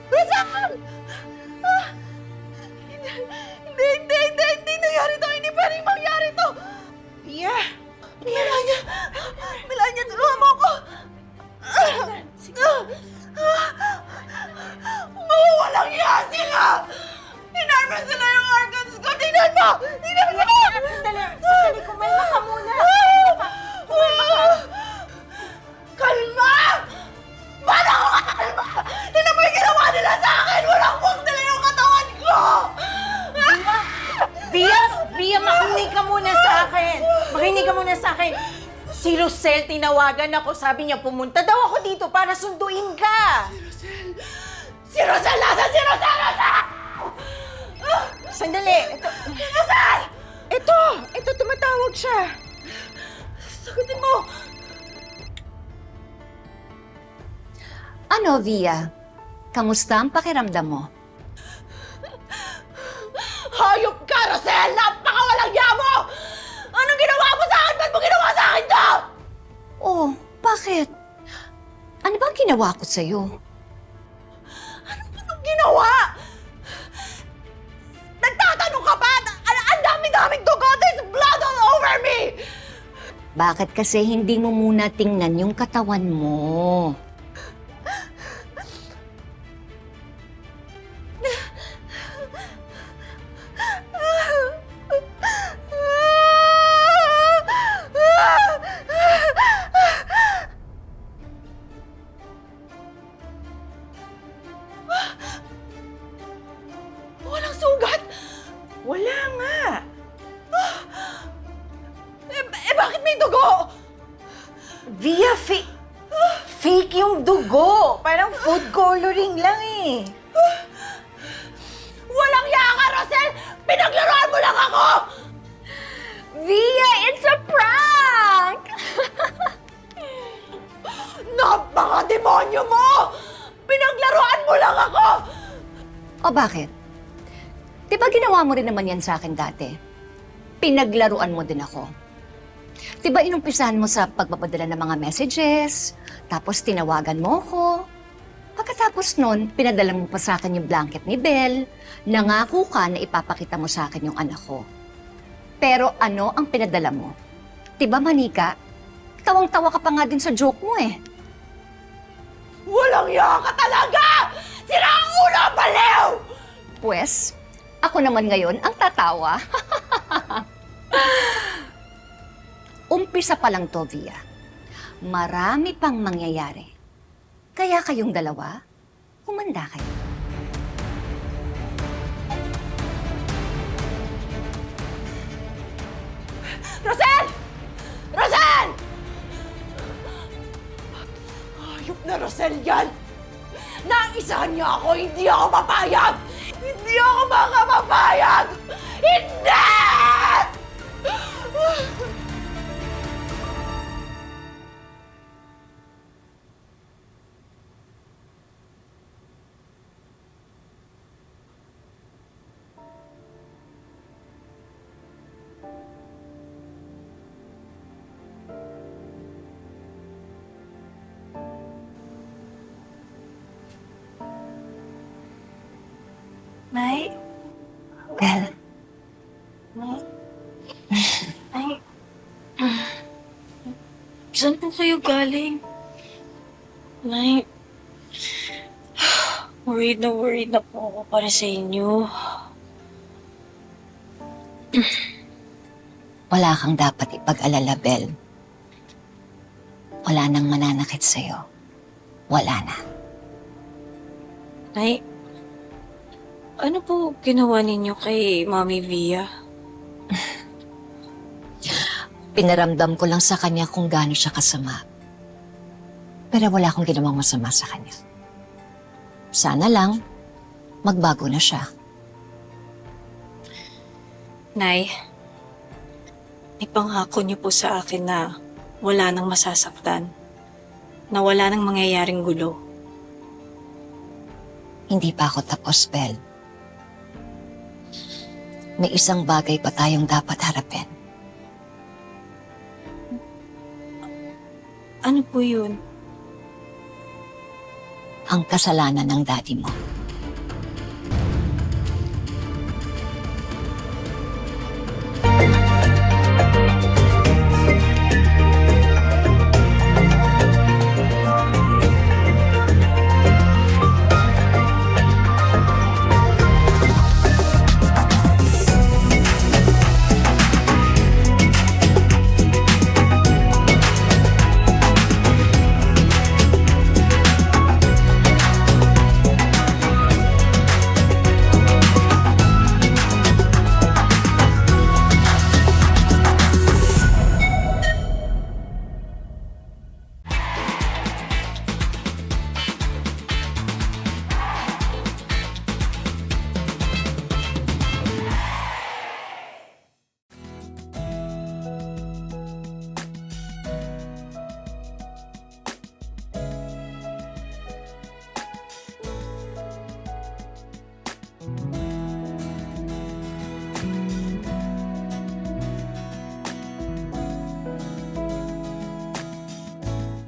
Rizal! Hindi nangyari to! Hindi pwedeng mangyari to! Pia! Melania! Melania, tulungan mo ako! Walang iya sila! Hinarvest nila yung organs ko! Tingnan mo! Tingnan mo! Sandali, kumalma ka muna. Kalma! Paano ako kakalma? Tingnan mo yung ginawa nila sa akin! Walang buwag nila yung katawan ko! Via, makinig ka muna sa akin. Makinig ka muna sa akin. Si Rosel, tinawagan ako. Sabi niya, pumunta daw ako dito para sunduin ka. Si Rosel! Nasaan si Rosel? Rosel! Sandali. Rosel! Ito, tumatawag siya. Sagutin mo! Ano, Via? Kamusta ang pakiramdam mo? Hayop ka, Rosel! Napakawalang yamo! Anong ginawa mo sa akin? Ba't mo ginawa sa akin to? Oh, bakit? Ano bang ginawa ko sa'yo? Anong ginawa? Nagtatanong ka ba? Ang dami-daming dugo! There's blood all over me! Bakit kasi hindi mo muna tingnan yung katawan mo? Walang sugat! Wala nga. Bakit may dugo? Via, fake yung dugo. Parang food coloring lang eh. Walang iya ka, Rosel! Pinaglaruan mo lang ako! Via, it's a prank! Napaka-demonyo mo! Pinaglaruan mo lang ako! O bakit? Di ba ginawa mo rin naman yan sa akin dati? Pinaglaruan mo din ako. Di ba inumpisahan mo sa pagpapadala ng mga messages, tapos tinawagan mo ko. Pagkatapos nun, pinadala mo pa sa akin yung blanket ni Belle, nangako ka na ipapakita mo sa akin yung anak ko. Pero ano ang pinadala mo? Di ba, Manika? Tawang-tawa ka pa nga din sa joke mo eh. Walang iya ka talaga! Sira ang ulo, baliw! Pwes, ako naman ngayon ang tatawa. Umpisa pa lang to, Via. Marami pang mangyayari. Kaya kayong dalawa, humanda kayo. Rosel! Rosel! Hayop na Rosel yan! Naisahan niya ako, hindi ako papayag! Hindi ako makapapayag! Hindi! Nay? Belle, Nay? Nay? Saan po kayo galing? Nay? Worried na po ako para sa inyo. wala kang dapat ipag-alala, Belle. Wala nang mananakit sa'yo. Wala na. Nay, ano po ginawa ninyo kay Mami Via? Pinaramdam ko lang sa kanya kung gaano siya kasama. Pero wala akong ginawang masama sa kanya. Sana lang, magbago na siya. Nay, ipangako niyo po sa akin na wala nang masasaktan. Na wala nang mangyayaring gulo. Hindi pa ako tapos, Belle. May isang bagay pa tayong dapat harapin. Ano po yun? Ang kasalanan ng daddy mo.